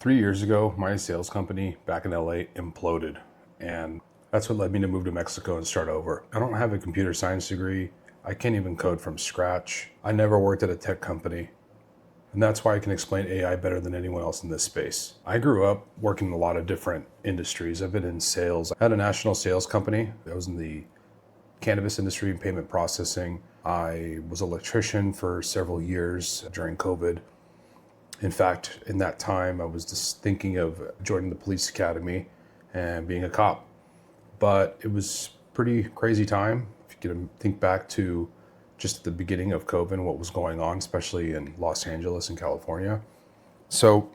3 years ago, my sales company back in LA imploded, and that's what led me to move to Mexico and start over. I don't have a computer science degree. I can't even code from scratch. I never worked at a tech company, and that's why I can explain AI better than anyone else in this space. I grew up working in a lot of different industries. I've been in sales. I had a national sales company. I was in the cannabis industry and payment processing. I was an electrician for several years during COVID. In fact, in that time, I was just thinking of joining the police academy and being a cop. But it was a pretty crazy time. If you can think back to just at the beginning of COVID, what was going on, especially in Los Angeles and California. So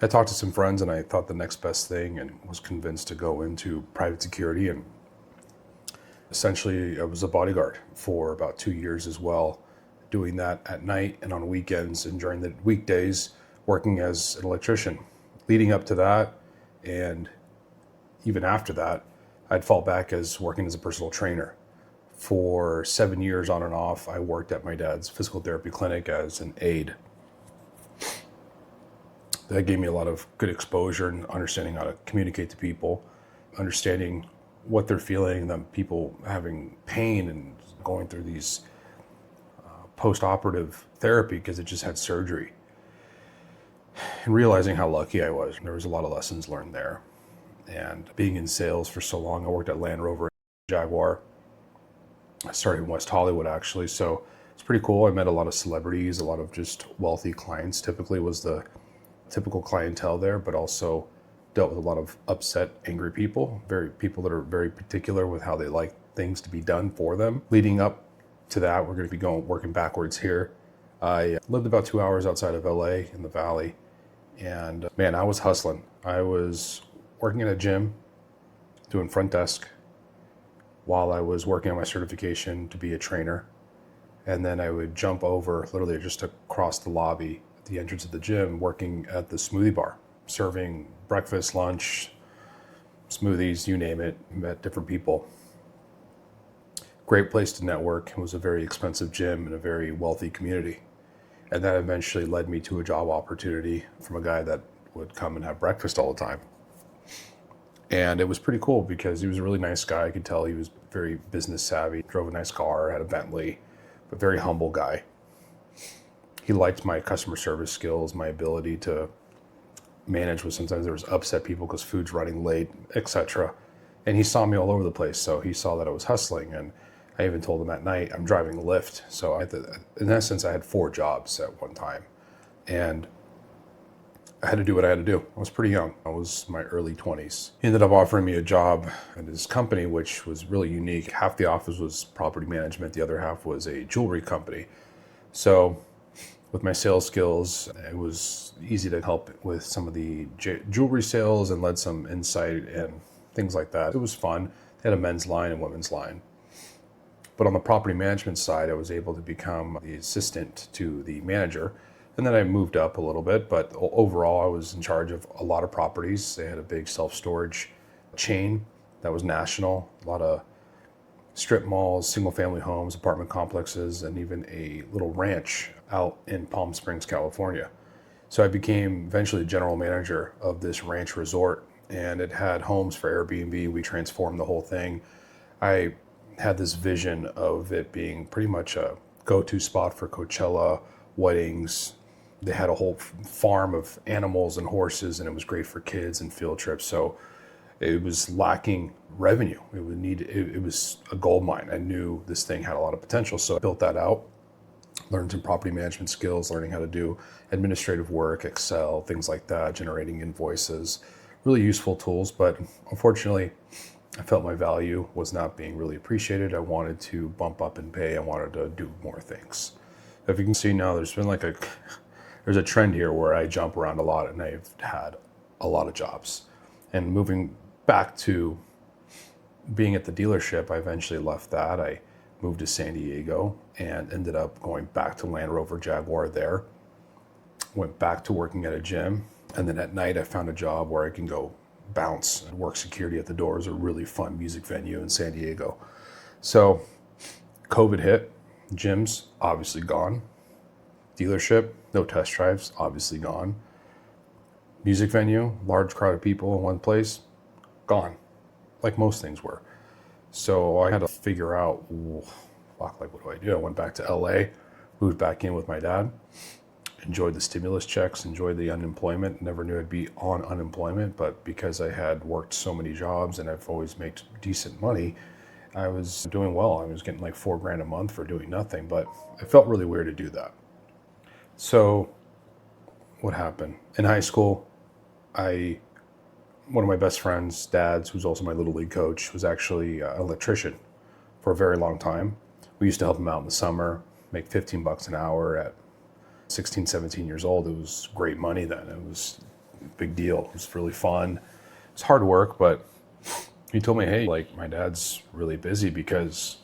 I talked to some friends and I thought the next best thing and was convinced to go into private security. And essentially, I was a bodyguard for about 2 years as well, doing that at night and on weekends and during the weekdays, working as an electrician. Leading up to that, and even after that, I'd fall back as working as a personal trainer. For 7 years on and off, I worked at my dad's physical therapy clinic as an aide. That gave me a lot of good exposure and understanding how to communicate to people, understanding what they're feeling, them people having pain and going through these post-operative therapy because it just had surgery, and realizing how lucky I was. There was a lot of lessons learned there. And being in sales for so long, I worked at Land Rover, Jaguar. I started in West Hollywood actually, so it's pretty cool. I met a lot of celebrities, a lot of just wealthy clients. Typically was the typical clientele there, but also dealt with a lot of upset, angry people, people that are very particular with how they like things to be done for them. Leading up to that, we're going to be working backwards here. I lived about 2 hours outside of LA in the Valley, and man, I was hustling. I was working at a gym, doing front desk, while I was working on my certification to be a trainer. And then I would jump over literally just across the lobby at the entrance of the gym, working at the smoothie bar, serving breakfast, lunch, smoothies, you name it. Met different people. Great place to network. It was a very expensive gym in a very wealthy community. And that eventually led me to a job opportunity from a guy that would come and have breakfast all the time. And it was pretty cool because he was a really nice guy. I could tell he was very business savvy, drove a nice car, had a Bentley, but very humble guy. He liked my customer service skills, my ability to manage with sometimes there was upset people because food's running late, etc. And he saw me all over the place. So he saw that I was hustling. And I even told him at night, I'm driving Lyft. So in essence, I had 4 jobs at one time. And I had to do what I had to do. I was pretty young. I was in my early 20s. He ended up offering me a job at his company, which was really unique. Half the office was property management. The other half was a jewelry company. So with my sales skills, it was easy to help with some of the jewelry sales and led some insight and things like that. It was fun. They had a men's line and women's line. But on the property management side, I was able to become the assistant to the manager. And then I moved up a little bit, but overall I was in charge of a lot of properties. They had a big self-storage chain that was national, a lot of strip malls, single family homes, apartment complexes, and even a little ranch out in Palm Springs, California. So I became eventually general manager of this ranch resort, and it had homes for Airbnb. We transformed the whole thing. I had this vision of it being pretty much a go-to spot for Coachella, weddings. They had a whole farm of animals and horses, and it was great for kids and field trips. So it was lacking revenue. It was a gold mine. I knew this thing had a lot of potential. So I built that out, learned some property management skills, learning how to do administrative work, Excel, things like that, generating invoices, really useful tools. But unfortunately, I felt my value was not being really appreciated. I wanted to bump up in pay. I wanted to do more things. If you can see now, there's been there's a trend here where I jump around a lot, and I've had a lot of jobs. And moving back to being at the dealership, I eventually left that. I moved to San Diego and ended up going back to Land Rover Jaguar there. Went back to working at a gym. And then at night, I found a job where I can go bounce and work security at the doors, a really fun music venue in San Diego. So COVID hit, gyms obviously gone. Dealership, no test drives, obviously gone. Music venue, large crowd of people in one place, gone, like most things were. So I had to figure out, fuck, like, what do I do? I went back to LA, moved back in with my dad, enjoyed the stimulus checks, enjoyed the unemployment. Never knew I'd be on unemployment, but because I had worked so many jobs and I've always made decent money, I was doing well. I was getting like $4,000 a month for doing nothing, but it felt really weird to do that. So what happened? In high school, one of my best friends' dads, who's also my little league coach, was actually an electrician for a very long time. We used to help him out in the summer, make $15 an hour at 16, 17 years old. It was great money then. It was a big deal. It was really fun. It was hard work, but he told me, hey, like, my dad's really busy because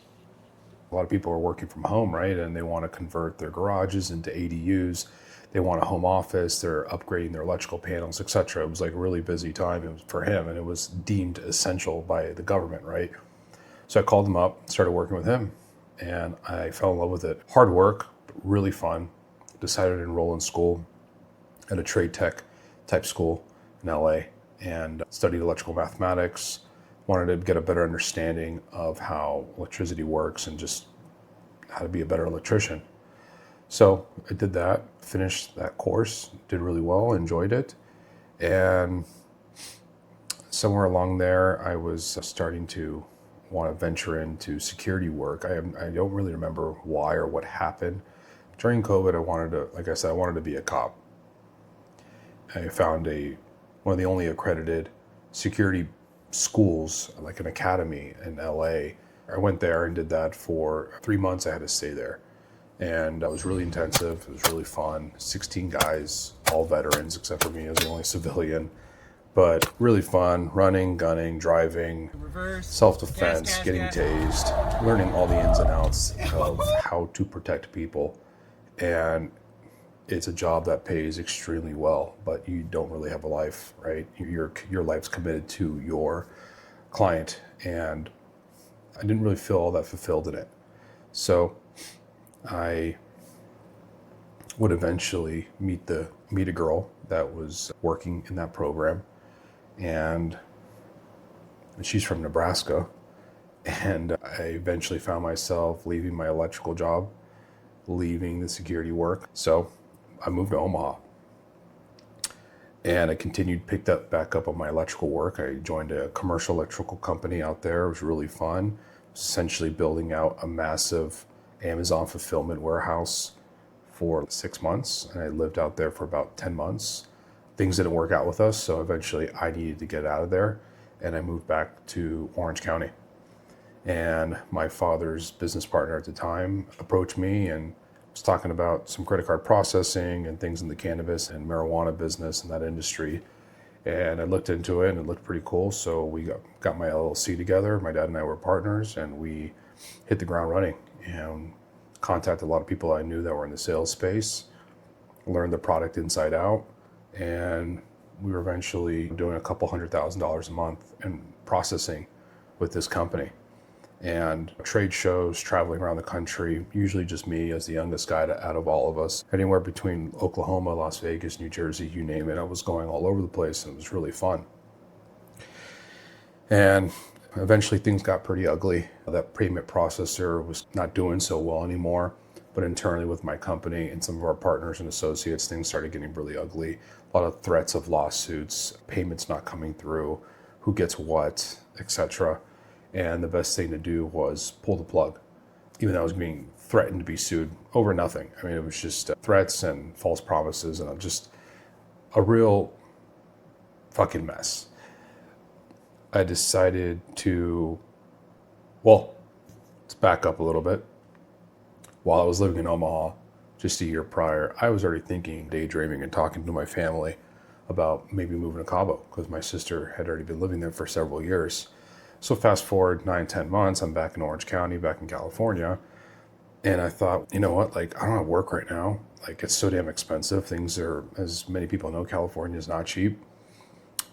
a lot of people are working from home, right? And they want to convert their garages into ADUs. They want a home office. They're upgrading their electrical panels, etc. It was like a really busy time. It was for him, and it was deemed essential by the government, right? So I called him up, started working with him, and I fell in love with it. Hard work, but really fun. Decided to enroll in school at a trade tech type school in LA and studied electrical mathematics. Wanted to get a better understanding of how electricity works and just how to be a better electrician. So I did that, finished that course, did really well, enjoyed it. And somewhere along there, I was starting to want to venture into security work. I don't really remember why or what happened. During COVID, I wanted to be a cop. I found one of the only accredited security schools, like an academy in LA. I went there and did that for 3 months. I had to stay there. And it was really intensive. It was really fun. 16 guys, all veterans, except for me as the only civilian. But really fun, running, gunning, driving, reverse, self-defense, getting tased, learning all the ins and outs of how to protect people. And it's a job that pays extremely well, but you don't really have a life, right? Your life's committed to your client, and I didn't really feel all that fulfilled in it. So I would eventually meet a girl that was working in that program, and she's from Nebraska, and I eventually found myself leaving my electrical job, leaving the security work. So I moved to Omaha, and I picked up back up on my electrical work. I joined a commercial electrical company out there. It was really fun, essentially building out a massive Amazon fulfillment warehouse for 6 months. And I lived out there for about 10 months. Things didn't work out with us, so eventually I needed to get out of there, and I moved back to Orange County. And my father's business partner at the time approached me and was talking about some credit card processing and things in the cannabis and marijuana business in that industry. And I looked into it and it looked pretty cool. So we got my LLC together. My dad and I were partners, and we hit the ground running and contacted a lot of people I knew that were in the sales space, learned the product inside out, and we were eventually doing a couple $100,000 a month in processing with this company. And trade shows, traveling around the country, usually just me as the youngest guy out of all of us. Anywhere between Oklahoma, Las Vegas, New Jersey, you name it. I was going all over the place, and it was really fun. And eventually things got pretty ugly. That payment processor was not doing so well anymore. But internally with my company and some of our partners and associates, things started getting really ugly. A lot of threats of lawsuits, payments not coming through, who gets what, etc. And the best thing to do was pull the plug, even though I was being threatened to be sued over nothing. I mean, it was just threats and false promises, and just a real fucking mess. I decided let's back up a little bit. While I was living in Omaha, just a year prior, I was already thinking, daydreaming, and talking to my family about maybe moving to Cabo, because my sister had already been living there for several years. So fast forward 9-10 months, I'm back in Orange County, back in California. And I thought, you know what, like, I don't have work right now. Like, it's so damn expensive. Things are, as many people know, California is not cheap.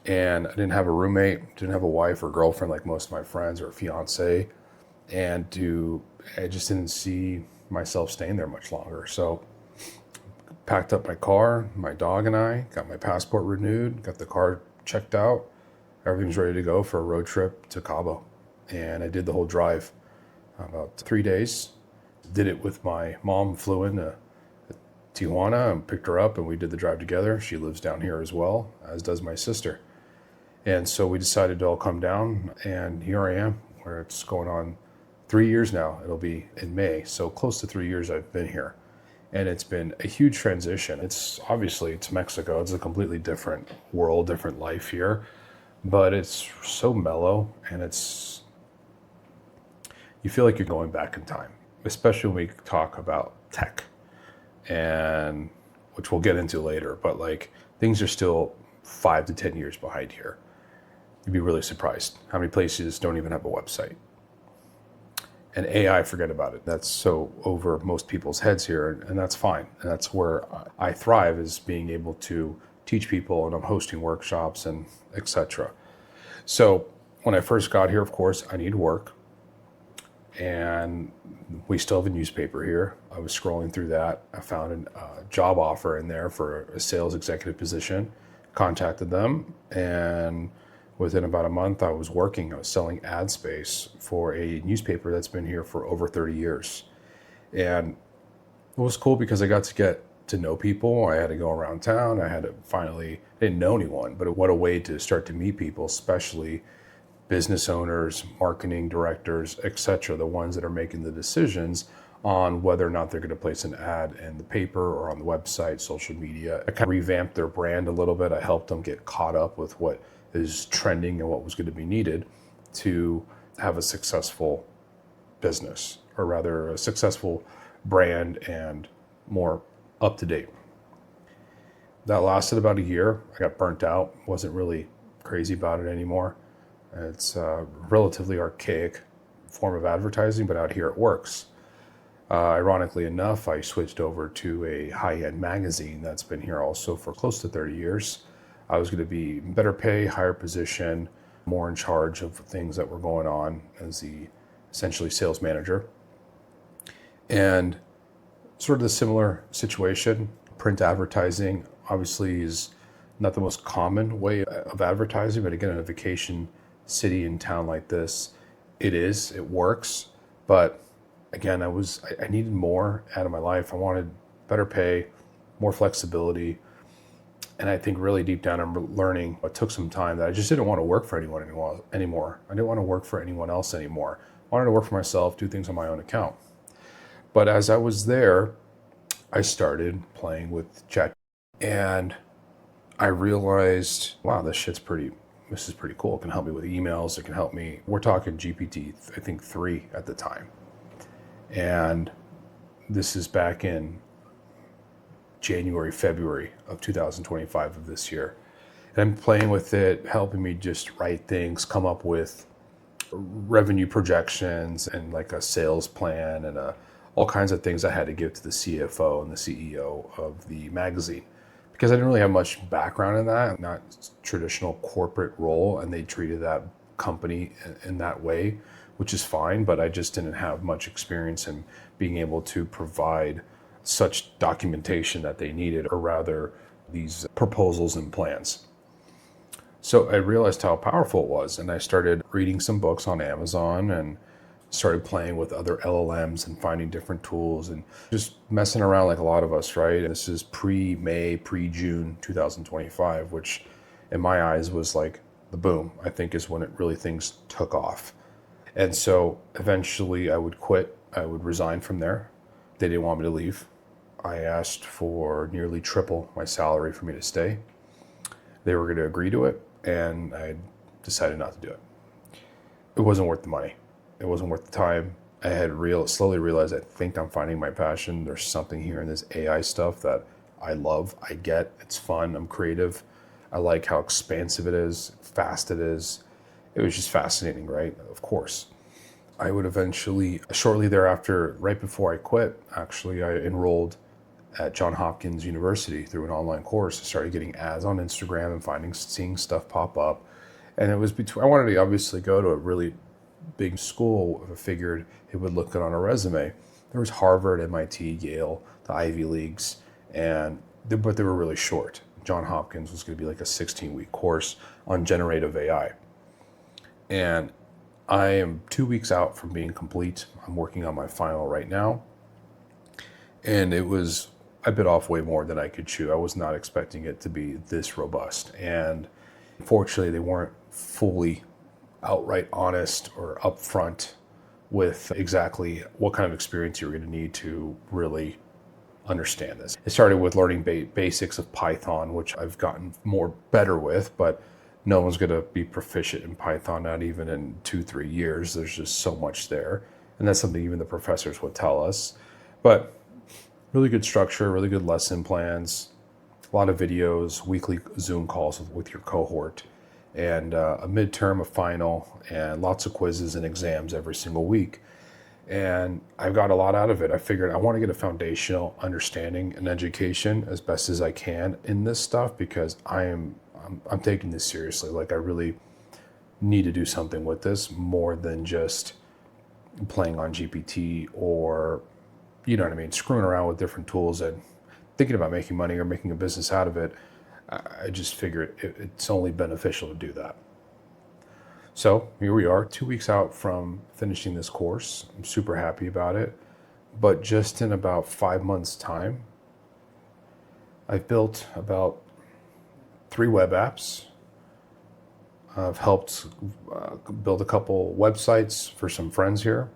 And I didn't have a roommate, didn't have a wife or girlfriend like most of my friends, or a fiance. And I just didn't see myself staying there much longer. So packed up my car, my dog and I, got my passport renewed, got the car checked out. Everything's ready to go for a road trip to Cabo. And I did the whole drive, about 3 days. Did it with my mom, flew into Tijuana and picked her up, and we did the drive together. She lives down here as well, as does my sister. And so we decided to all come down, and here I am, where it's going on 3 years now. It'll be in May, so close to 3 years I've been here. And it's been a huge transition. It's Mexico. It's a completely different world, different life here, but it's so mellow, and you feel like you're going back in time, especially when we talk about tech, and which we'll get into later, but like things are still 5 to 10 years behind here. You'd be really surprised how many places don't even have a website. And AI, forget about it. That's so over most people's heads here, and that's fine. And that's where I thrive, is being able to teach people, and I'm hosting workshops and etc. So when I first got here, of course, I need work. And we still have a newspaper here. I was scrolling through that. I found a job offer in there for a sales executive position, contacted them, and within about a month I was working. I was selling ad space for a newspaper that's been here for over 30 years. And it was cool because I got to know people. I had to go around town. I didn't know anyone, but what a way to start to meet people, especially business owners, marketing directors, etc., the ones that are making the decisions on whether or not they're going to place an ad in the paper or on the website, social media. I kind of revamped their brand a little bit. I helped them get caught up with what is trending and what was going to be needed to have a successful business, or rather a successful brand and more up to date. That lasted about a year. I got burnt out, wasn't really crazy about it anymore. It's a relatively archaic form of advertising, but out here it works. Ironically enough, I switched over to a high-end magazine that's been here also for close to 30 years. I was going to be better pay, higher position, more in charge of things that were going on as the essentially sales manager. And sort of the similar situation. Print advertising obviously is not the most common way of advertising, but again, in a vacation city and town like this, it works. But again, I needed more out of my life. I wanted better pay, more flexibility. And I think really deep down, I'm learning, it took some time, that I just didn't want to work for anyone anymore. I didn't want to work for anyone else anymore. I wanted to work for myself, do things on my own account. But as I was there, I started playing with ChatGPT, and I realized, wow, this is pretty cool. It can help me with emails. It can help me. We're talking GPT, I think 3 at the time. And this is back in January, February of 2025 of this year. And I'm playing with it, helping me just write things, come up with revenue projections and like a sales plan and all kinds of things I had to give to the CFO and the CEO of the magazine. Because I didn't really have much background in that, not traditional corporate role, and they treated that company in that way, which is fine, but I just didn't have much experience in being able to provide such documentation that they needed, or rather these proposals and plans. So I realized how powerful it was, and I started reading some books on Amazon and started playing with other LLMs and finding different tools and just messing around like a lot of us, right? And this is pre-May, pre-June 2025, which in my eyes was like the boom, I think, is when things took off. And so eventually I would quit. I would resign from there. They didn't want me to leave. I asked for nearly triple my salary for me to stay. They were going to agree to it, and I decided not to do it. It wasn't worth the money. It wasn't worth the time. I had slowly realized, I think I'm finding my passion. There's something here in this AI stuff that I love. I get it's fun. I'm creative. I like how expansive it is, fast it is. It was just fascinating, right? Of course. I would eventually, shortly thereafter, right before I quit, actually, I enrolled at Johns Hopkins University through an online course. I started getting ads on Instagram and seeing stuff pop up. And it was I wanted to obviously go to a really big school. I figured it would look good on a resume. There was Harvard, MIT, Yale, the Ivy Leagues, But they were really short. Johns Hopkins was going to be like a 16-week course on generative AI. And I am 2 weeks out from being complete. I'm working on my final right now. And I bit off way more than I could chew. I was not expecting it to be this robust. And unfortunately, they weren't fully outright honest or upfront with exactly what kind of experience you were going to need to really understand this. It started with learning basics of Python, which I've gotten more better with, but no one's going to be proficient in Python, not even in 2-3 years. There's just so much there. And that's something even the professors would tell us. But really good structure, really good lesson plans, a lot of videos, weekly Zoom calls with your cohort, and a midterm, a final, and lots of quizzes and exams every single week. And I've got a lot out of it. I figured I want to get a foundational understanding and education as best as I can in this stuff, because I'm taking this seriously. Like, I really need to do something with this more than just playing on GPT or, you know what I mean, screwing around with different tools and thinking about making money or making a business out of it. I just figured it's only beneficial to do that. So here we are, 2 weeks out from finishing this course. I'm super happy about it. But just in about 5 months' time, I've built about 3 web apps. I've helped build a couple websites for some friends here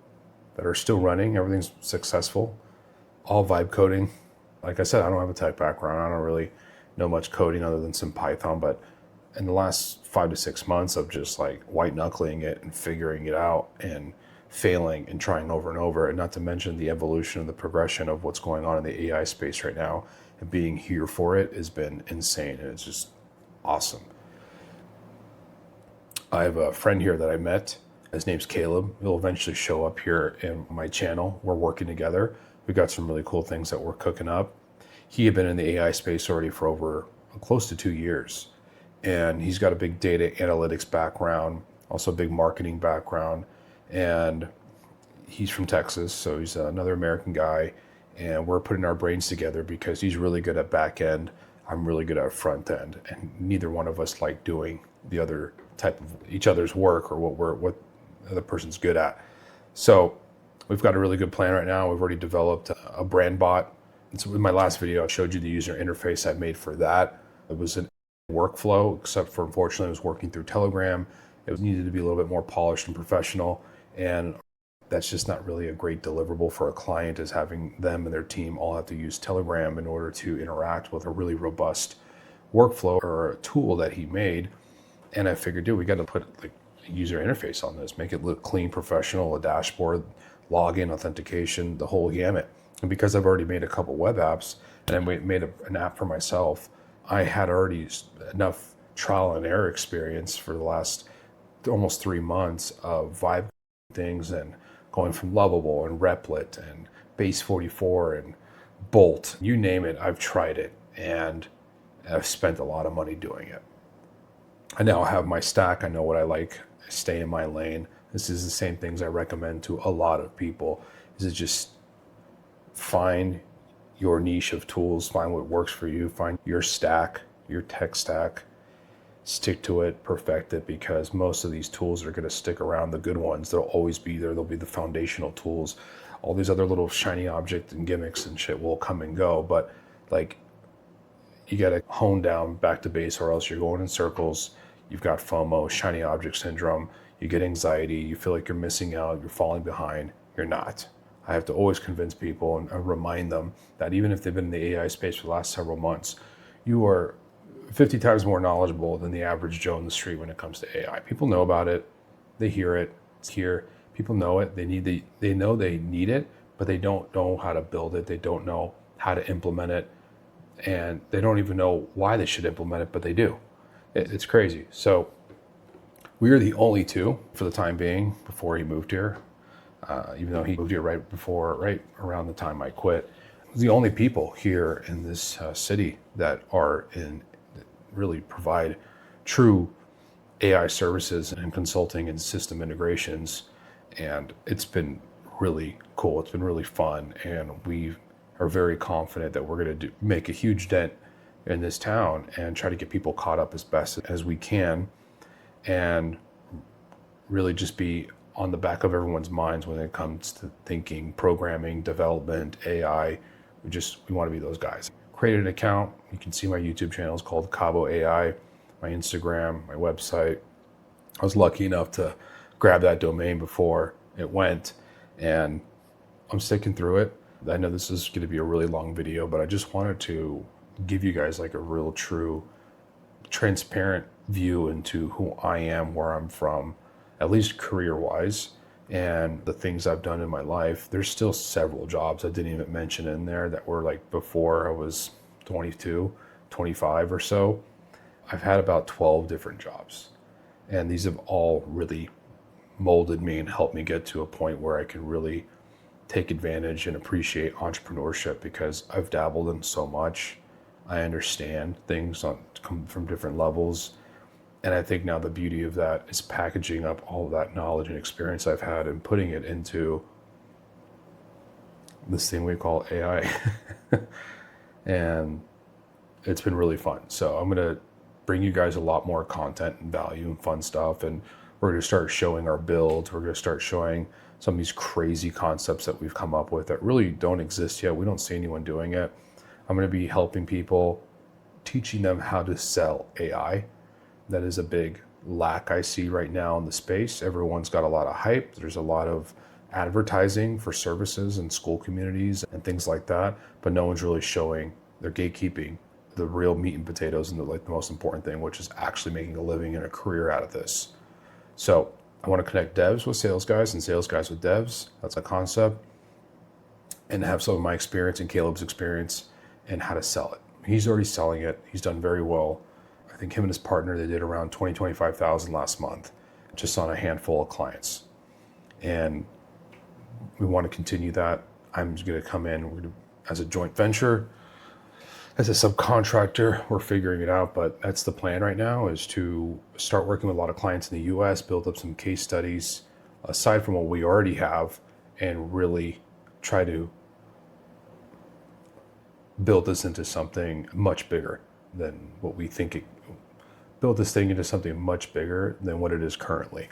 that are still running. Everything's successful. All vibe coding. Like I said, I don't have a tech background. I don't really know much coding other than some Python, but in the last 5 to 6 months of just like white knuckling it and figuring it out and failing and trying over and over, and not to mention the evolution and the progression of what's going on in the AI space right now, and being here for it has been insane, and it's just awesome. I have a friend here that I met. His name's Caleb. He'll eventually show up here in my channel. We're working together. We've got some really cool things that we're cooking up. He had been in the AI space already for over close to 2 years. And he's got a big data analytics background, also a big marketing background. And he's from Texas, so he's another American guy. And we're putting our brains together because he's really good at back end. I'm really good at front end. And neither one of us like doing the other type of each other's work or what the other person's good at. So we've got a really good plan right now. We've already developed a brand bot. And so in my last video, I showed you the user interface I made for that. It was an workflow, except for, unfortunately, it was working through Telegram. It needed to be a little bit more polished and professional. And that's just not really a great deliverable for a client, is having them and their team all have to use Telegram in order to interact with a really robust workflow or a tool that he made. And I figured, dude, we got to put like a user interface on this, make it look clean, professional, a dashboard, login, authentication, the whole gamut. And because I've already made a couple web apps and I made an app for myself, I had already enough trial and error experience for the last almost 3 months of vibe things and going from Lovable and Replit and Base 44 and Bolt, you name it, I've tried it, and I've spent a lot of money doing it. I now have my stack. I know what I like. I stay in my lane. This is the same things I recommend to a lot of people, is to just find your niche of tools, find what works for you, find your stack, your tech stack, stick to it, perfect it, because most of these tools are going to stick around. The good ones, they'll always be there. They'll be the foundational tools. All these other little shiny objects and gimmicks and shit will come and go, but like, you got to hone down back to base, or else you're going in circles. You've got FOMO, shiny object syndrome. You get anxiety. You feel like you're missing out. You're falling behind. You're not. I have to always convince people and remind them that even if they've been in the AI space for the last several months, you are 50 times more knowledgeable than the average Joe in the street when it comes to AI. People know about it. They hear it. It's here. People know it. They know they need it, but they don't know how to build it. They don't know how to implement it. And they don't even know why they should implement it, but they do. It's crazy. So we are the only two for the time being before he moved here. Even though he moved here right around the time I quit. The only people here in this city that really provide true AI services and consulting and system integrations. And it's been really cool. It's been really fun. And we are very confident that we're going to make a huge dent in this town and try to get people caught up as best as we can, and really just be on the back of everyone's minds when it comes to thinking, programming, development, AI. We want to be those guys. Create an account. You can see my YouTube channel is called Cabo AI, my Instagram, my website. I was lucky enough to grab that domain before it went, and I'm sticking through it. I know this is going to be a really long video, but I just wanted to give you guys like a real, true, transparent view into who I am, where I'm from, at least career-wise, and the things I've done in my life. There's still several jobs I didn't even mention in there that were like before I was 22, 25 or so. I've had about 12 different jobs, and these have all really molded me and helped me get to a point where I can really take advantage and appreciate entrepreneurship, because I've dabbled in so much. I understand things come from different levels. And I think now the beauty of that is packaging up all of that knowledge and experience I've had and putting it into this thing we call AI. And it's been really fun. So I'm going to bring you guys a lot more content and value and fun stuff. And we're going to start showing our builds. We're going to start showing some of these crazy concepts that we've come up with that really don't exist yet. We don't see anyone doing it. I'm going to be helping people, teaching them how to sell AI. That is a big lack I see right now in the space. Everyone's got a lot of hype. There's a lot of advertising for services and school communities and things like that, but no one's really showing their gatekeeping, the real meat and potatoes, and the most important thing, which is actually making a living and a career out of this. So I want to connect devs with sales guys and sales guys with devs. That's a concept. And have some of my experience and Caleb's experience and how to sell it. He's already selling it. He's done very well. I think him and his partner, they did around 25,000 last month, just on a handful of clients. And we want to continue that. I'm going to come in, we're going to, as a joint venture, as a subcontractor. We're figuring it out, but that's the plan right now, is to start working with a lot of clients in the US, build up some case studies aside from what we already have, and really try to build this into something much bigger than what we think it, build this thing into something much bigger than what it is currently.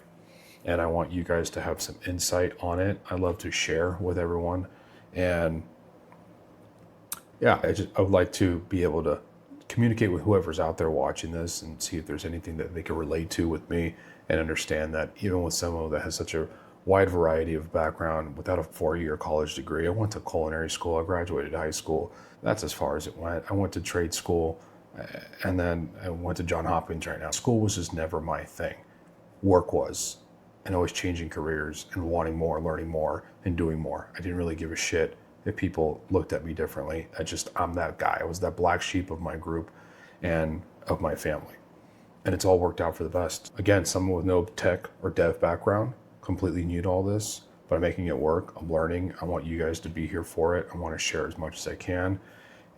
And I want you guys to have some insight on it. I love to share with everyone. And yeah, I would like to be able to communicate with whoever's out there watching this and see if there's anything that they can relate to with me, and understand that even with someone that has such a wide variety of background without a 4-year college degree. I went to culinary school. I graduated high school. That's as far as it went. I went to trade school, and then I went to Johns Hopkins right now. School was just never my thing. Work was, and always changing careers and wanting more, learning more, and doing more. I didn't really give a shit if people looked at me differently. I'm that guy. I was that black sheep of my group and of my family. And it's all worked out for the best. Again, someone with no tech or dev background, completely new to all this, but I'm making it work. I'm learning. I want you guys to be here for it. I want to share as much as I can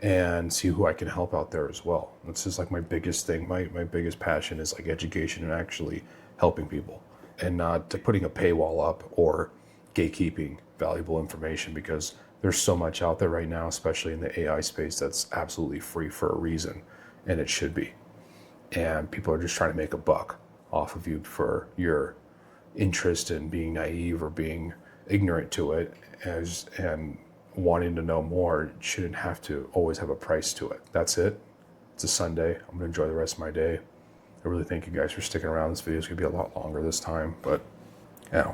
and see who I can help out there as well. This is like my biggest thing. My biggest passion is like education and actually helping people, and not putting a paywall up or gatekeeping valuable information, because there's so much out there right now, especially in the AI space, that's absolutely free for a reason, and it should be. And people are just trying to make a buck off of you for your interest in being naive or being ignorant to it, and wanting to know more shouldn't have to always have a price to it. That's it. It's a Sunday. I'm going to enjoy the rest of my day. I really thank you guys for sticking around. This video is going to be a lot longer this time, but yeah.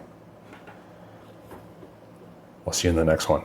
I'll see you in the next one.